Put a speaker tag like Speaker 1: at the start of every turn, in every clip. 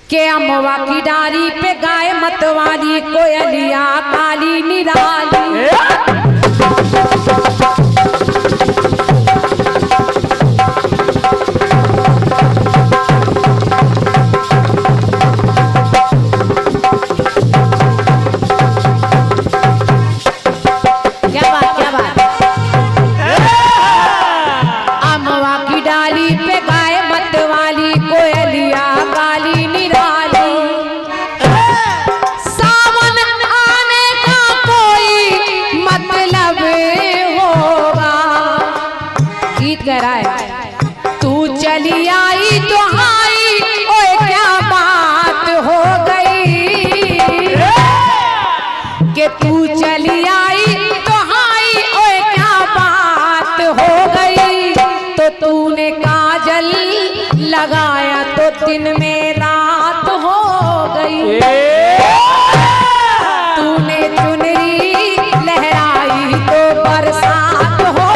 Speaker 1: के अमवा की डाली पे गाय मतवाली कोयलिया काली निराली। तू चली आई तो आई ओए क्या बात हो गई, कि तू चली आई तो आई ओए क्या बात हो गई। तो तूने काजल लगाया तो दिन में रात हो गई, तूने चुनरी लहराई तो बरसात हो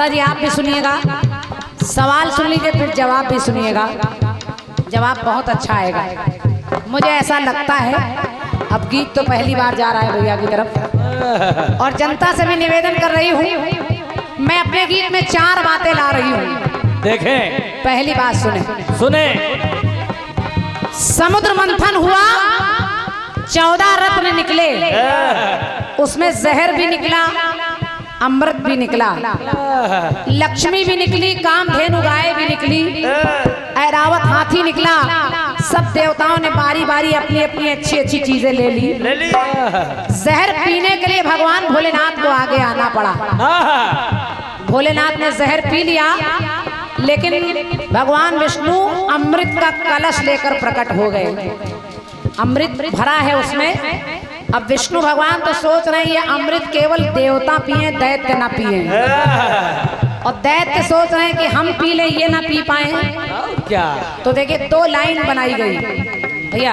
Speaker 1: जी। आप भी सुनिएगा, सवाल सुन लीजिए फिर जवाब भी सुनिएगा, जवाब बहुत अच्छा आएगा मुझे ऐसा लगता है। अब गीत तो पहली बार जा रहा है भैया की तरफ, और जनता से भी निवेदन कर रही हूँ, मैं अपने गीत में 4 बातें ला रही हूँ।
Speaker 2: देखें,
Speaker 1: पहली बात सुने। समुद्र मंथन हुआ, 14 रत्न निकले, उसमें जहर भी निकला, अमृत भी निकला, लक्ष्मी भी निकली, कामधेनु गाय भी निकली, ऐरावत हाथी निकला। सब देवताओं ने बारी बारी अपनी अपनी अच्छी अच्छी चीजें ले ली। जहर पीने के लिए भगवान भोलेनाथ को आगे आना पड़ा। भोलेनाथ ने जहर पी लिया, लेकिन भगवान विष्णु अमृत का कलश लेकर प्रकट हो गए। अमृत भरा है उसमें। अब विष्णु भगवान तो सोच रहे हैं ये अमृत केवल देवता पिए, दैत्य ना पिए, और दैत्य सोच रहे हैं कि हम पी लें ये ना पी पाए क्या। तो देखिए 2 लाइन बनाई गई भैया,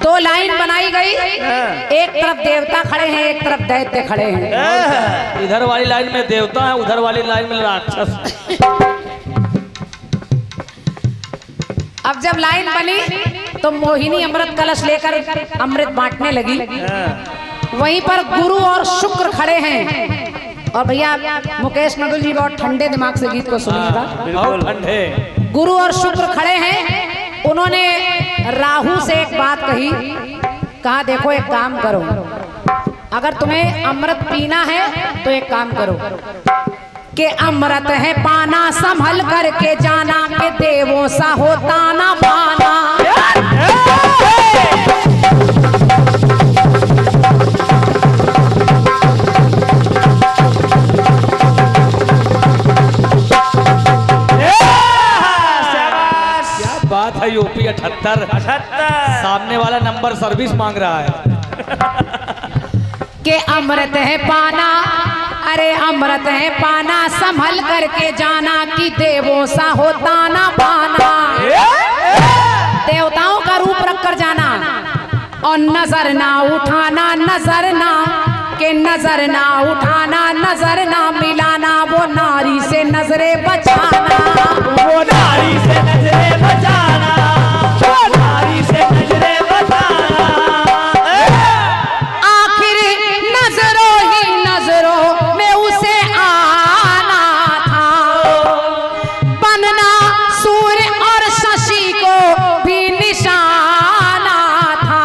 Speaker 1: 2 लाइन बनाई गई, एक तरफ देवता खड़े हैं, एक तरफ दैत्य खड़े हैं।
Speaker 2: इधर वाली लाइन में देवता है, उधर वाली लाइन में राक्षस।
Speaker 1: अब जब लाइन बनी तो मोहिनी अमृत कलश लेकर अमृत बांटने लगी। वहीं पर गुरु और शुक्र खड़े हैं। और भैया मुकेश नदुल जी बहुत ठंडे दिमाग से गीत को सुनिएगा।
Speaker 2: बिल्कुल ठंडे।
Speaker 1: गुरु और शुक्र खड़े हैं। उन्होंने राहु से एक बात कही, कहा देखो एक काम करो, अगर तुम्हें अमृत पीना है तो एक काम करो कि अमृत है पाना संभल करके जाना, के देवों सा होता ना पाना।
Speaker 2: क्या बात है, यूपी 78 सामने वाला नंबर सर्विस मांग रहा है।
Speaker 1: के अमृत है पाना, अरे अमृत है पाना संभल करके जाना, कि देवों सा होता ना पाना। देवताओं का रूप रख कर जाना, और नजर ना उठाना, नजर ना, के नजर ना उठाना, नजर ना मिलाना, वो नारी से नजरे बचाना,
Speaker 2: वो नारी से नजरे बचाना, वो नारी से नजरे बचाना।
Speaker 1: आखिर नजरों ही नजरों में उसे आना था, बनना सूर्य और शशि को भी निशाना था।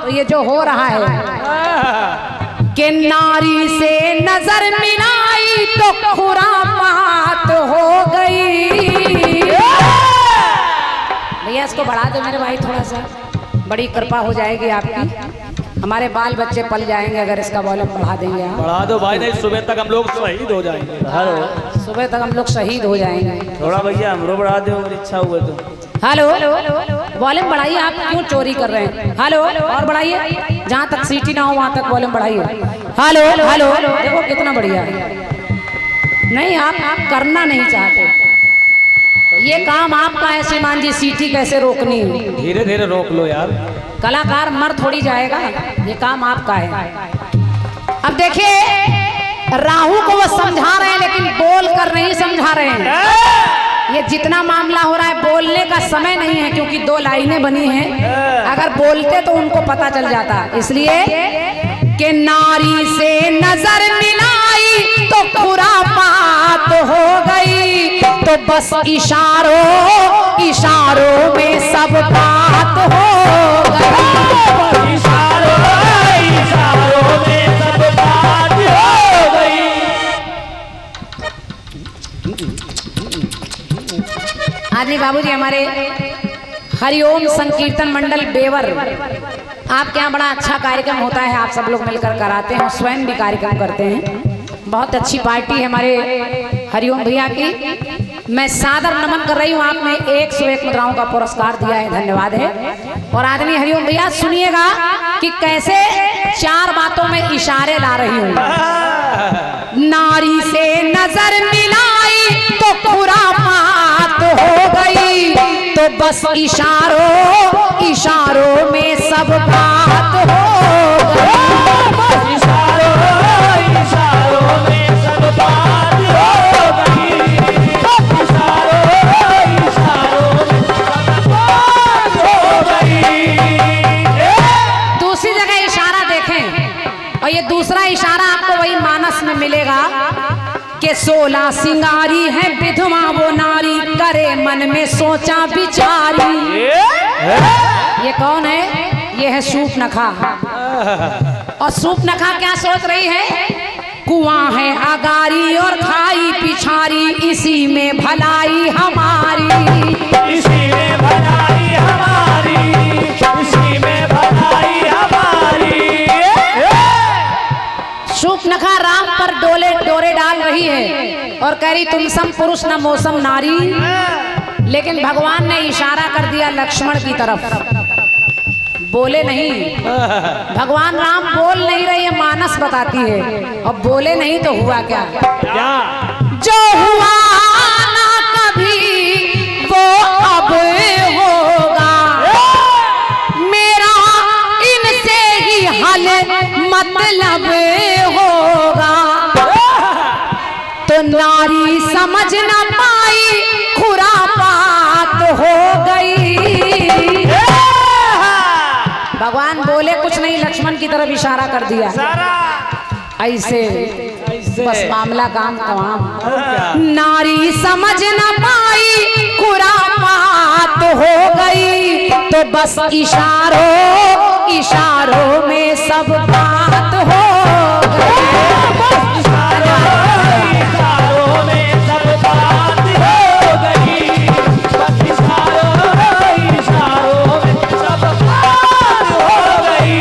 Speaker 1: तो ये जो हो रहा है कि नारी से नजर मिलाई तो खुरापात हो गई। भैया इसको बढ़ा दो मेरे भाई थोड़ा सा, बड़ी कृपा हो जाएगी आपकी, हमारे बाल बच्चे पल जाएंगे अगर इसका वॉल्यूम बढ़ा देंगे आप।
Speaker 2: बढ़ा दो भाई, नहीं सुबह तक हम लोग शहीद हो जाएंगे। हेलो,
Speaker 1: सुबह तक हम लोग शहीद हो जाएंगे।
Speaker 2: थोड़ा भैया हमरो बढ़ा दो अगर इच्छा हुए तो।
Speaker 1: हेलो, वॉल्यूम बढ़ाइए, आप क्यों चोरी कर रहे हैं। हेलो, और बढ़ाइए, जहाँ तक सीटी ना हो वहाँ तक वॉल्यूम बढ़ाइए। हेलो हेलो, देखो कितना बढ़िया। नहीं आप करना नहीं चाहते, ये काम आपका है श्रीमान जी, सीटी कैसे रोकनी है।
Speaker 2: धीरे धीरे रोक लो यार।
Speaker 1: कलाकार मर थोड़ी जाएगा, ये काम आपका है। अब देखिए राहु को वो समझा रहे हैं लेकिन बोल कर नहीं समझा रहे हैं। ये जितना मामला हो रहा है बोलने का समय नहीं है, क्योंकि 2 लाइनें बनी हैं। अगर बोलते तो उनको पता चल जाता, इसलिए कि नारी से नजर मिलाई तो खुरापात हो गई, तो बस इशारों इशारों में सब बात हो गई।
Speaker 2: इशारों इशारों में सब बात हो गई।
Speaker 1: आदमी बाबूजी हमारे हरिओम संकीर्तन मंडल बेवर, आपके यहाँ बड़ा अच्छा कार्यक्रम होता है, आप सब लोग मिलकर कराते हैं, स्वयं भी कार्यक्रम करते हैं। बहुत अच्छी पार्टी है हमारे हरिओम भैया की। मैं सादर नमन कर रही हूँ, आपने 101 मुद्राओं का पुरस्कार दिया है, धन्यवाद है। और आदमी हरिओम भैया सुनिएगा कि कैसे 4 बातों में इशारे ला रही हूँ। नारी से नजर मिलाई तो खुरापात हो गई, तो बस इशारों इशारों में सब बात हो गई।
Speaker 2: इशारों इशारों में सब बात हो गई। इशारों इशारों में सब बात हो गई।
Speaker 1: दूसरी जगह इशारा देखें, और ये दूसरा इशारा आपको वही मानस में मिलेगा कि 16 सिंगारी है विधवा वो नारी, करे मन में सोचा विचारी। ये कौन है? ये है सूपनखा। और सूपनखा क्या सोच रही है? कुआं है अगारी और खाई पिछारी, इसी में भलाई हमारी,
Speaker 2: इसी में भलाई हमारी, इसी में भलाई हमारी।
Speaker 1: सूपनखा राम पर डोरे डाल रही है और कह रही तुम सम पुरुष न मौसम नारी। लेकिन भगवान ने इशारा कर दिया लक्ष्मण की तरफ, बोले नहीं। भगवान राम बोल नहीं रहे, ये मानस बताती है। और बोले नहीं तो हुआ क्या?
Speaker 2: क्या?
Speaker 1: जो हुआ ना कभी वो अब होगा, मेरा इनसे ही हल मतलब होगा। तो नारी समझ न पाई खुरापात हो गई। भगवान बोले कुछ नहीं, लक्ष्मण की तरफ इशारा कर दिया। ऐसे बस मामला काम तमाम। नारी समझ न पाई खुरापात हो गई, तो बस इशारों इशारों में सब बात हो गई।
Speaker 2: इशारों में सब बात हो गई। इशारों में सब बात हो गई।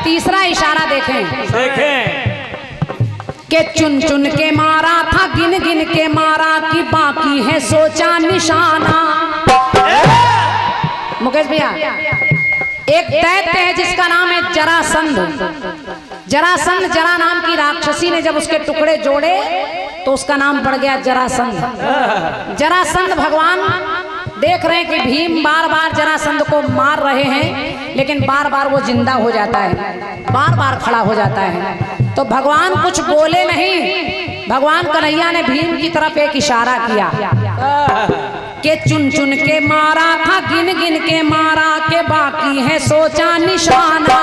Speaker 1: तीसरा इशारा देखें कि चुन चुन के मारा था, गिन गिन के मारा, कि बाकी है सोचा निशाना। मुकेश भैया, एक दैत्य है जिसका नाम है जरासंध। जरासंध, जरा नाम की राक्षसी ने जब उसके टुकड़े जोड़े तो उसका नाम पड़ गया जरासंध। जरासंध भगवान देख रहे हैं कि भीम बार बार जरासंध को मार रहे हैं, लेकिन बार बार वो जिंदा हो जाता है, बार बार खड़ा हो जाता है। तो भगवान कुछ बोले नहीं। भगवान कन्हैया ने भीम की तरफ एक इशारा किया कि चुन चुन के मारा था, गिन गिन के मारा, के बाकी है सोचा निशाना।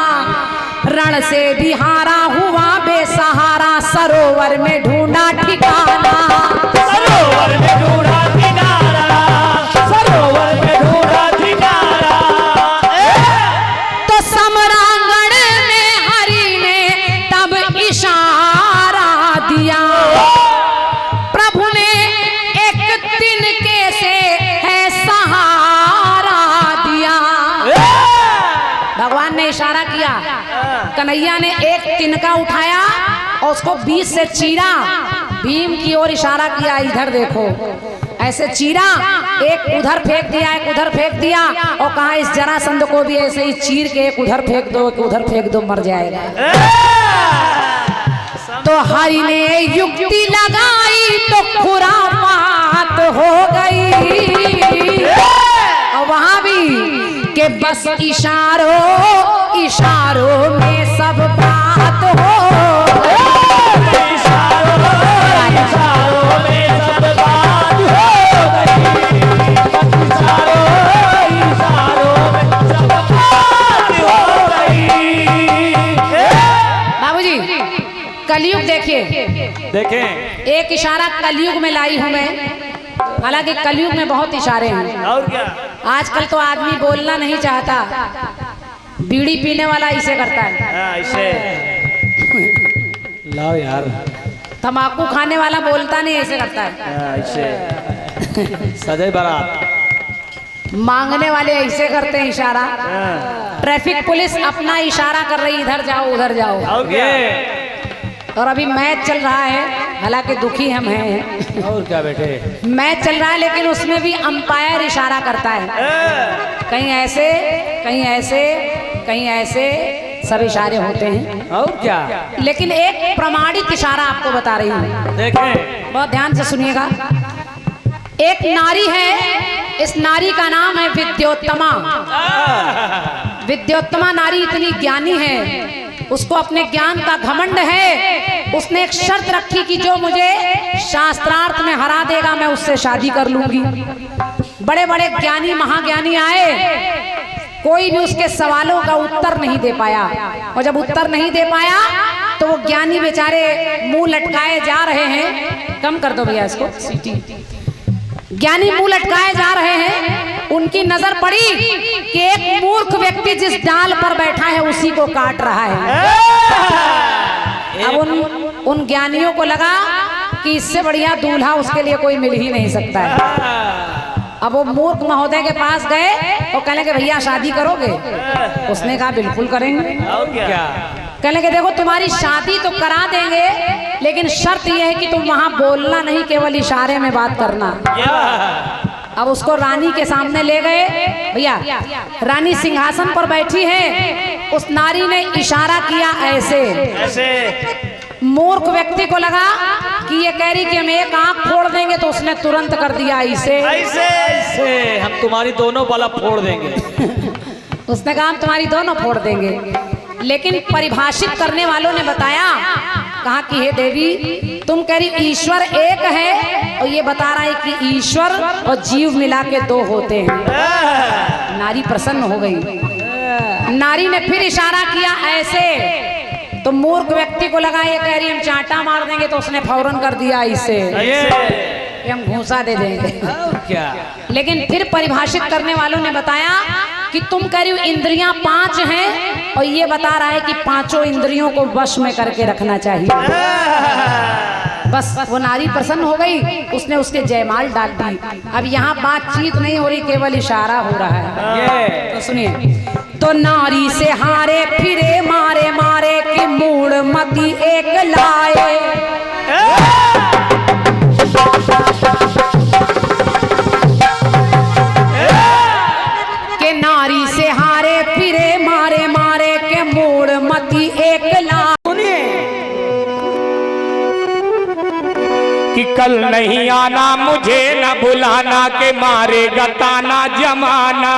Speaker 1: रण से भी हारा हुआ बेसहारा, सरोवर में ढूंढा ठिकाना।
Speaker 2: सरोवर में ढूंढा ठिकाना, सरोवर में ढूंढा ठिकाना।
Speaker 1: तो समरांगण में हरि ने तब इशारा दिया, प्रभु ने एक तिनके से है सहारा दिया। भगवान ने इशारा किया, कन्हैया ने एक तिनका उठाया और उसको बीच से चीरा, भीम की ओर इशारा किया, इधर देखो। ऐसे चीरा, एक उधर फेंक दिया, एक उधर फेंक दिया, और कहा इस जरासंध को भी ऐसे ही चीर के एक उधर फेंक दो, एक उधर फेंक दो, मर जाएगा। तो हरि ने युक्ति लगाई तो खुरापात हो गई। और वहां भी कि बस इशारों इशारों में सब बात हो गई।
Speaker 2: इशारों में सब बात हो गई। इशारों में सब बात हो गई।
Speaker 1: बाबूजी कलयुग देखिए,
Speaker 2: देखें
Speaker 1: एक इशारा कलयुग में लाई हूं मैं। हालांकि कलयुग में बहुत इशारे हैं।
Speaker 2: और क्या,
Speaker 1: आजकल तो आदमी बोलना नहीं चाहता, बीड़ी पीने वाला इसे करता है,
Speaker 2: इसे लाओ यार,
Speaker 1: तंबाकू खाने वाला बोलता नहीं, ऐसे करता है,
Speaker 2: इसे सजय बारात,
Speaker 1: मांगने वाले ऐसे करते हैं इशारा। ट्रैफिक पुलिस अपना इशारा कर रही, इधर जाओ उधर जाओ।
Speaker 2: और क्या,
Speaker 1: और अभी मैच चल रहा है, हालांकि दुखी हम हैं,
Speaker 2: और क्या बेटे,
Speaker 1: मैच चल रहा है लेकिन उसमें भी अंपायर इशारा करता है, कहीं ऐसे कहीं ऐसे कहीं ऐसे, सब इशारे होते हैं।
Speaker 2: और क्या,
Speaker 1: लेकिन एक प्रमाणिक इशारा आपको बता रही हूँ,
Speaker 2: देखें
Speaker 1: बहुत ध्यान से सुनिएगा। एक नारी है, इस नारी का नाम है विद्योत्तमा। विद्योत्तमा नारी इतनी ज्ञानी है, उसको अपने ज्ञान का घमंड है। उसने एक शर्त रखी कि जो मुझे शास्त्रार्थ में हरा देगा मैं उससे शादी कर लूंगी। बड़े बड़े ज्ञानी महाज्ञानी आए, कोई भी उसके सवालों का उत्तर नहीं दे पाया। और जब उत्तर नहीं दे पाया तो वो ज्ञानी बेचारे मुंह लटकाए जा रहे हैं। कम कर दो भैया इसको सीटी। ज्ञानी मुंह लटकाए जा रहे हैं, उनकी नजर पड़ी कि एक मूर्ख व्यक्ति जिस डाल पर बैठा है उसी को काट रहा है। अब उन ज्ञानियों को लगा कि इससे बढ़िया दूल्हा उसके लिए कोई मिल ही नहीं सकता है। अब वो मूर्ख महोदय के पास गए और कहने के भैया शादी करोगे? उसने कहा बिल्कुल करेंगे।
Speaker 2: और क्या,
Speaker 1: कहने के देखो तुम्हारी शादी तो करा देंगे, लेकिन शर्त यह है कि तुम वहां बोलना नहीं, केवल इशारे में बात करना। अब उसको रानी के सामने ले गए। भैया रानी सिंहासन पर बैठी है, उस नारी ने इशारा किया ऐसे। मूर्ख व्यक्ति को लगा कि ये कह रही कि हम एक आंख फोड़ देंगे, तो उसने तुरंत कर दिया ऐसे।
Speaker 2: ऐसे हम तुम्हारी दोनों बल्ब फोड़ देंगे।
Speaker 1: उसने कहा हम तुम्हारी दोनों फोड़ देंगे। लेकिन परिभाषित करने वालों ने बताया, कहा कि हे देवी तुम कह रही ईश्वर एक है, और ये बता रहा है कि ईश्वर और जीव मिला के दो होते हैं। नारी प्रसन्न हो गई। नारी ने फिर इशारा किया ऐसे, तो मूर्ख व्यक्ति को लगा ये कह रही हम चांटा मार देंगे, तो उसने फौरन कर दिया इसे, हम घूंसा दे देंगे।
Speaker 2: क्या,
Speaker 1: लेकिन फिर परिभाषित करने वालों ने बताया कि तुम कह रही हो इंद्रियां 5 हैं, और ये बता रहा है कि 5 इंद्रियों को वश में करके रखना चाहिए। बस वो नारी प्रसन्न हो गई, उसने उसके जयमाल डाल दी। अब यहाँ बातचीत नहीं हो रही, केवल इशारा हो रहा है। तो सुनिए, तो नारी से हारे फिरे मारे मारे कि मूड मती एक लाए। के नारी से हारे फिरे मारे मारे के मूड मती एक लाए।
Speaker 3: कि कल नहीं आना मुझे न बुलाना, के मारेगा ताना जमाना।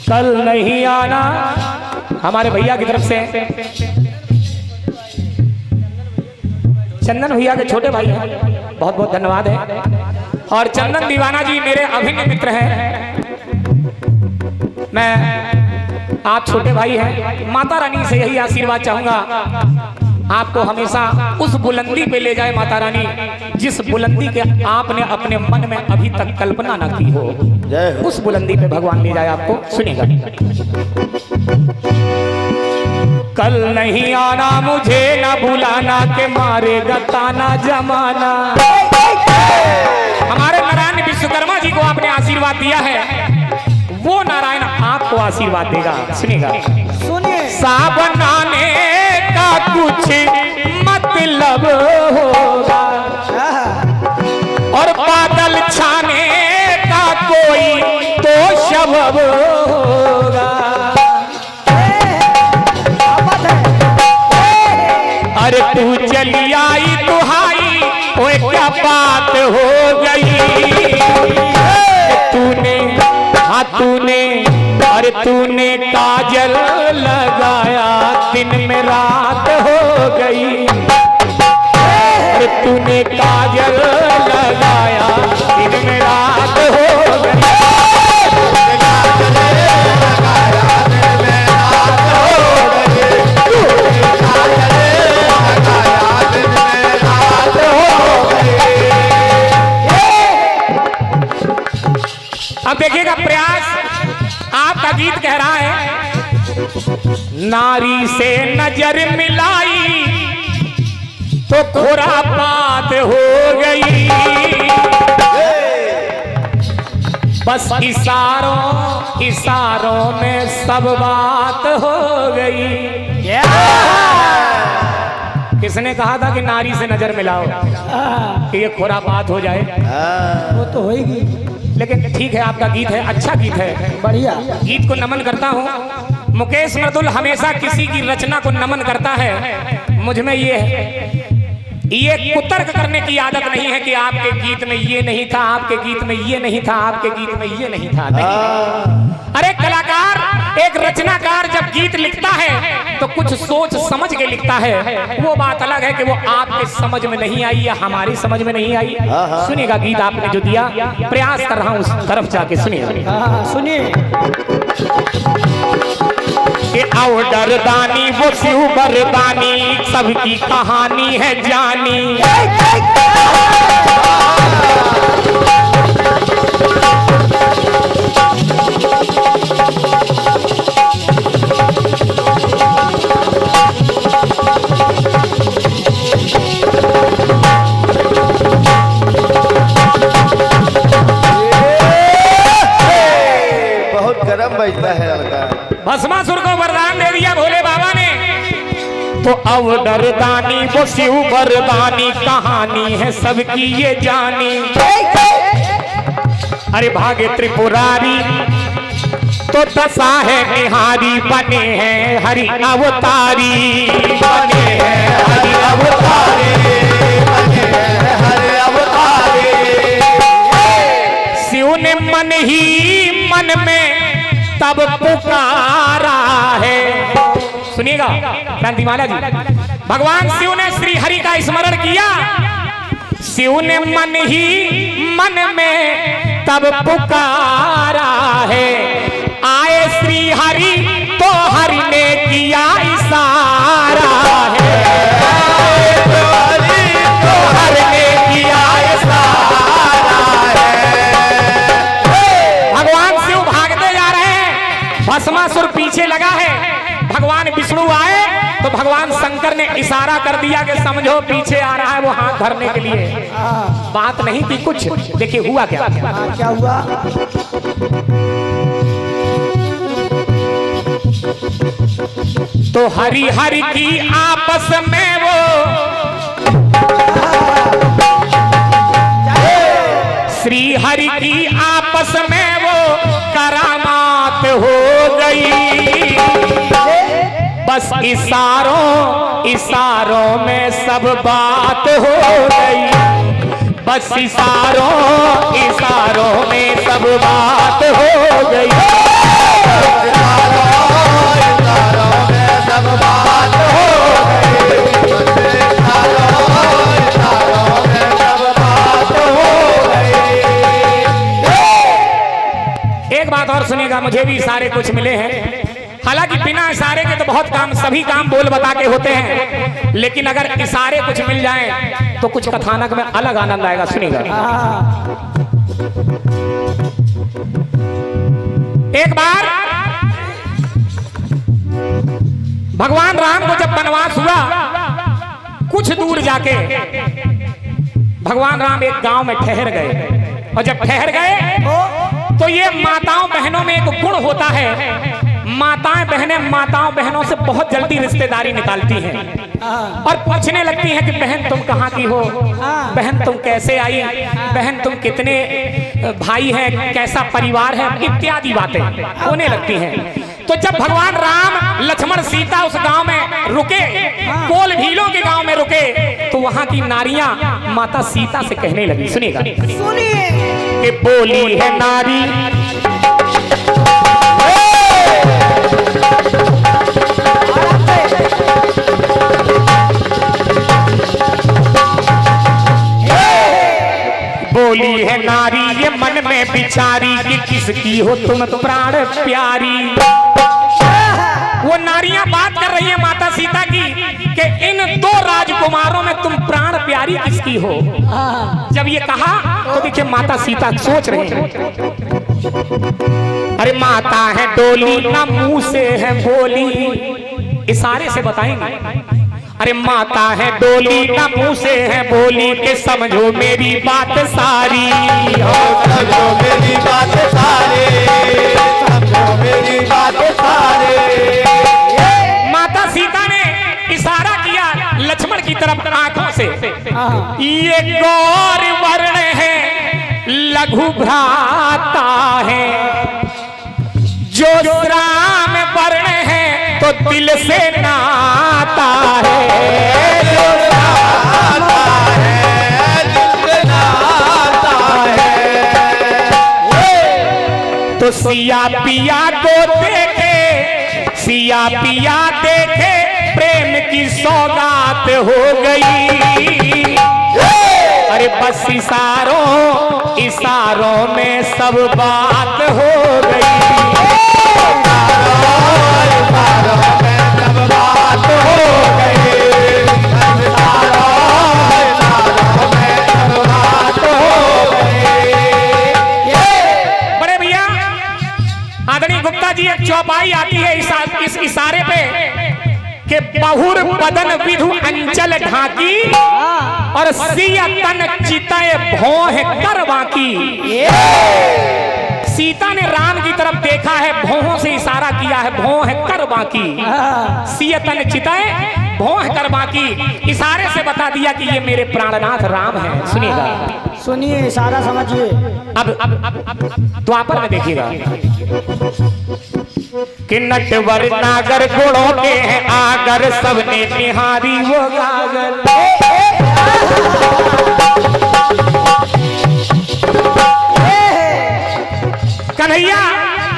Speaker 3: कल नहीं आना हमारे भैया की तरफ से, चंदन भैया के छोटे भाई हैं, बहुत बहुत धन्यवाद है। और चंदन दीवाना जी मेरे अभिन्न मित्र हैं। मैं आप छोटे भाई हैं, माता रानी से यही आशीर्वाद चाहूंगा, आपको हमेशा उस बुलंदी पे ले जाए माता रानी, जिस बुलंदी के आपने अपने मन में अभी तक कल्पना ना की हो। उस बुलंदी पे भगवान ले जाए आपको। सुनिएगा। कल नहीं आना मुझे न बुलाना के मारेगा ताना जमाना। हमारे नारायण विश्वकर्मा जी को आपने आशीर्वाद दिया है, वो नारायण आपको आशीर्वाद देगा। सुनिएगा,
Speaker 2: सुनिए।
Speaker 3: सावन आने का कुछ मतलब होगा और बादल छाने का कोई तो सबब होगा। अरे तू चली आई दुहाई, ओए क्या बात हो गई। तूने अरे तूने काजल लगाया, दिन में रात हो गई। अरे तूने काजल लगाया, दिन में रात हो गई। अब देखिएगा प्रयास, आपका गीत कह रहा है नारी से नजर मिलाई तो खुरापात हो गई। बस इशारों में सब बात हो गई। किसने कहा था कि नारी से नजर मिलाओ कि ये खुरापात हो जाए?
Speaker 2: वो तो होगी,
Speaker 3: लेकिन ठीक है, आपका गीत है, अच्छा गीत है,
Speaker 2: बढ़िया।
Speaker 3: गीत को नमन करता हूँ। मुकेश मृदुल हमेशा किसी की रचना को नमन करता है। मुझ में ये कुतर्क करने की आदत नहीं है कि आपके गीत में ये नहीं था, आपके गीत में ये नहीं था, आपके गीत में ये नहीं था। नहीं। अरे कलाकार, एक रचनाकार जब गीत लिखता है तो कुछ सोच समझ के लिखता है। वो बात अलग है कि वो आपके समझ में नहीं आई या हमारी समझ में नहीं आई। सुनिएगा गीत आपने जो दिया, प्रयास कर रहा हूँ उस तरफ जाके। सुनिए,
Speaker 2: सुनिए।
Speaker 3: कि आओ डरदानी वो शिव बरदानी, सबकी कहानी है जानी।
Speaker 4: बहुत गरम बजता है लड़का।
Speaker 3: भस्मासुर को वरदान दे दिया भोले बाबा ने, तो अब डरदानी वो शिव बरदानी, कहानी है सबकी ये जानी। अरे भागे त्रिपुरारी तो दशा है निहारी, बने हैं हरि अवतारी, बने हैं हरि अवतारी, बने हैं हरि अवतारी। शिव ने मन ही मन में तब पुकारा है। सुनिएगा क्रांतिमाला जी, भगवान शिव ने श्री हरि का स्मरण किया। शिव ने मन ही मन में तब पुकारा है। आए श्री हरि तो हरि ने किया इशारा है। तो हरि ने किया इशारा है। भगवान शिव भागते जा रहे हैं, भस्मासुर पीछे लगा है। भगवान विष्णु आए तो भगवान शंकर ने इशारा कर दिया कि समझो पीछे आ रहा है वो हाथ धरने के लिए। बात नहीं थी कुछ। देखिए हुआ क्या।
Speaker 2: क्या हुआ?
Speaker 3: तो हरि हरि की आपस में वो श्री हरि की आपस में वो करामात हो गई। बस इशारों में सब बात हो गई। बस इशारों में सब बात हो गई। सब बात हो गई। एक बात और सुनिएगा, मुझे भी इशारे कुछ मिले हैं। हालांकि बिना इशारे के तो बहुत काम, सभी काम बोल बता के होते हैं, लेकिन अगर इशारे कुछ मिल जाएं तो कुछ कथानक में अलग आनंद आएगा। सुनिएगा, एक बार भगवान राम को जब वनवास हुआ, कुछ दूर जाके भगवान राम एक गांव में ठहर गए। और जब ठहर गए तो ये माताओं बहनों में एक गुण होता है, माताओं बहनों से बहुत जल्दी रिश्तेदारी निकालती हैं और पूछने लगती हैं कि बहन तुम कहाँ की हो, बहन तुम कैसे आई, बहन तुम कितने भाई हैं, कैसा परिवार है, इत्यादि बातें होने लगती हैं। तो जब भगवान राम लक्ष्मण सीता उस गांव में रुके, कोल भीलों के गांव में रुके, तो वहां की नारियां माता सीता से कहने लगी, सुनिएगा,
Speaker 2: सुनिए
Speaker 3: कि बोली है नारी बोली है नारी ये मन में बिचारी कि किसकी हो तुम प्राण प्यारी। वो नारियां बात कर रही है माता सीता की कि इन दो राजकुमारों में तुम प्राण प्यारी किसकी हो। जब ये कहा तो देखिए माता सीता सोच रही है, अरे माता है डोली ना मुंह से है बोली, इशारे से बताएंगे, अरे माता है डोली ना मुंह से है बोली के समझो मेरी बात सारी,
Speaker 2: समझो मेरी बात सारे, समझो मेरी बात सारे।
Speaker 3: माता सीता ने इशारा किया लक्ष्मण की तरफ आंखों से, ये गौर वर्ण है लघु भ्राता है, जो राम वर्ण है तो दिल से नाता है,
Speaker 2: जो नाता है दिल से नाता है।
Speaker 3: तो सिया पिया को देखे, सिया पिया देखे प्रेम की सौगात हो गई, अरे बस इशारों में सब बात हो गई, जी एक चौपाई आती है इस इशारे पे कि बहुर बदन विधु अंचल ढाकी और सिया तन चितय भौह कर बाकी। सीता ने राम की तरफ देखा है, भौहों से इशारा किया है, भौह कर बाकी, सिया तन चितय भौह कर बाकी, इशारे से बता दिया कि ये मेरे प्राणनाथ राम हैं। सुनिएगा,
Speaker 4: सुनिए इशारा समझिए।
Speaker 3: अब द्वापर में देखिएगा कि नटवर नागर गुणों के हैं आगर, सबने निहारी वो गागर। कन्हैया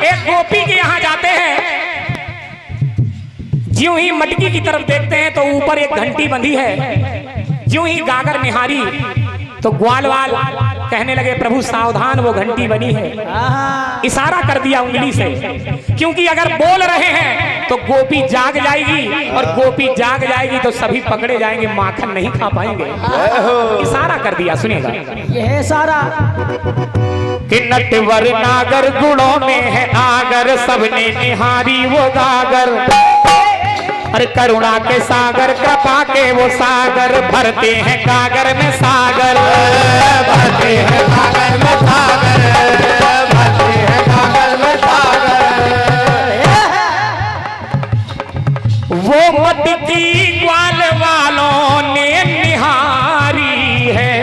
Speaker 3: एक गोपी के यहाँ जाते हैं, ज्यों ही मटकी की तरफ देखते हैं तो ऊपर एक घंटी बंधी है, ज्यों ही गागर निहारी तो ग्वाल वाल कहने लगे प्रभु सावधान वो घंटी बनी है। इशारा कर दिया उंगली से, क्योंकि अगर बोल रहे हैं तो गोपी जाग जाएगी, और गोपी जाग जाएगी तो सभी पकड़े जाएंगे, माखन नहीं खा पाएंगे। इशारा कर दिया, सुनिएगा
Speaker 4: यह इशारा
Speaker 3: कि नटवर नागर गुणों में है आगर, सबने निहारी वो गागर, अरे करुणा के सागर कृपा के वो सागर, भरते हैं गागर में सागर,
Speaker 2: भरते हैं गागर में सागर, भरते हैं गागर में सागर।
Speaker 3: वो मटकी ग्वाल वालों ने निहारी है,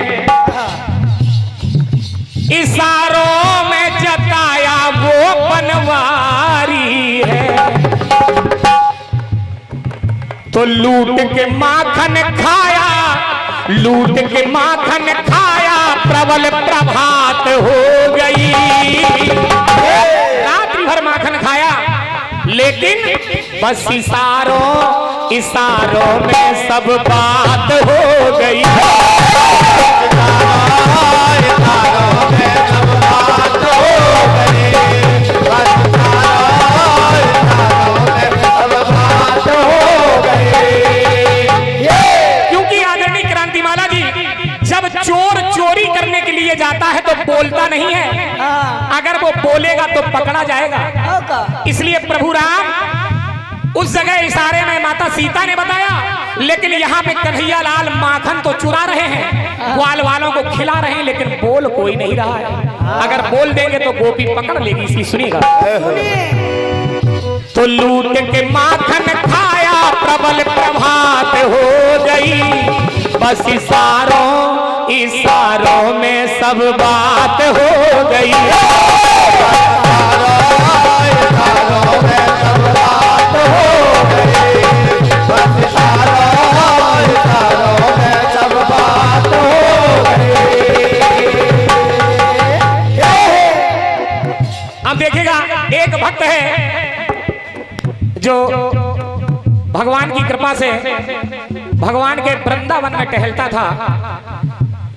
Speaker 3: इशारों में जताया वो बनवारी है, तो लूट के माखन खाया, लूट के माखन खाया, प्रबल प्रभात हो गई। रात्रि भर माखन खाया, लेकिन बस इशारों में सब बात हो गई। जाता है तो बोलता नहीं है, अगर वो बोलेगा तो पकड़ा जाएगा। इसलिए प्रभु राम उस जगह इशारे में माता सीता ने बताया, लेकिन यहाँ पे कन्हैया लाल माखन तो चुरा रहे हैं, ग्वाल वालों को खिला रहे हैं, लेकिन बोल कोई नहीं रहा है। अगर बोल देंगे तो गोपी पकड़ लेगी, इसलिए सुनिएगा। तो लूट के माखन खाया, प्रबल प्रभात हो गई, बस इशारों में सब बात हो गई। अब देखिएगा, एक भक्त है जो भगवान की कृपा से भगवान के वृंदावन में टहलता था।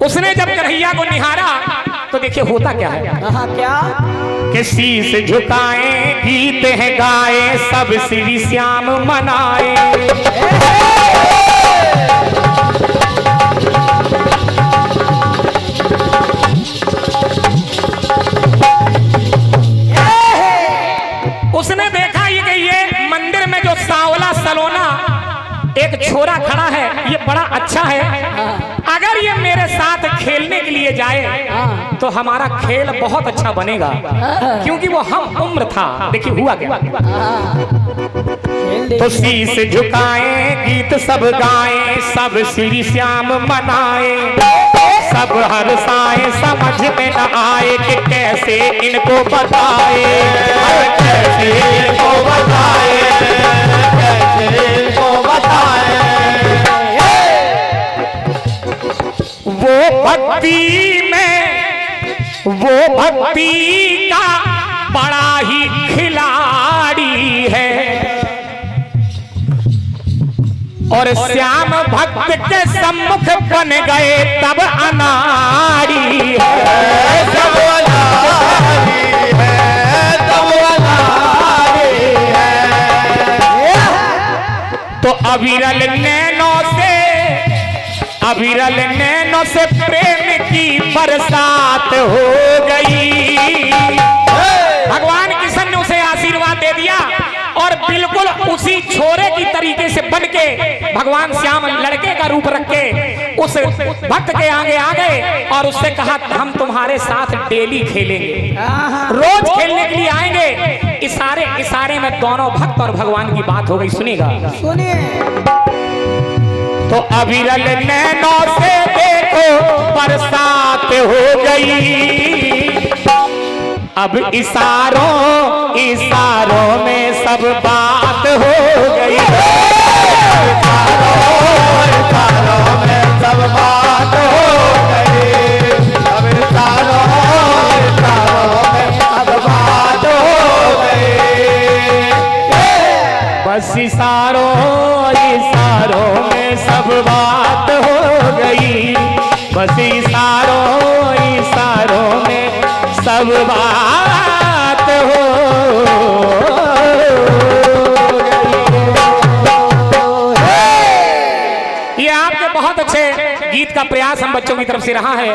Speaker 3: उसने जब कन्हैया को निहारा तो देखिए होता क्या है।
Speaker 4: क्या?
Speaker 3: कि शीश झुकाए, गीत है गाए, सब श्री श्याम मनाए। उसने देखा ये मंदिर में जो सांवला सलोना एक छोरा खड़ा है, ये बड़ा अच्छा है। अगर ये मेरे साथ खेलने के लिए जाए तो हमारा खेल बहुत अच्छा बनेगा, क्योंकि वो हम उम्र था। देखिए हुआ क्या। तो शीश झुकाए, गीत सब गाए, सब श्री श्याम मनाए, सब हर्षाए, समझ में न आए कि कैसे इनको बताए, कैसे इनको बताए, कैसे इनको बताए। वो भक्ति का बड़ा ही खिलाड़ी है, और श्याम भक्त के सम्मुख बन गए तब अनाड़ी है, तब अनाड़ी है, तब अनाड़ी है। तो अविरल नैनों से प्रेम की बरसात हो गई। भगवान कृष्ण ने उसे आशीर्वाद दे दिया, और बिल्कुल उसी छोरे की तरीके से बन के भगवान श्याम लड़के का रूप रख के उस भक्त के आगे आ गए, और उससे कहा हम तुम्हारे साथ डेली खेलेंगे, रोज खेलने के लिए आएंगे। इशारे में दोनों भक्त और भगवान की बात हो गई। सुनिएगा, तो अविरल नैनों से देखो बरसात हो गई, अब इशारों में सब बात हो गई। इशारों में सब बात हो गई, अब इशारों में सब बात हो गई। बस इशारों में सब बात हो गई, बस इशारों में सब बात हो गई। ये आपके बहुत अच्छे गीत का प्रयास हम बच्चों की तरफ से रहा है।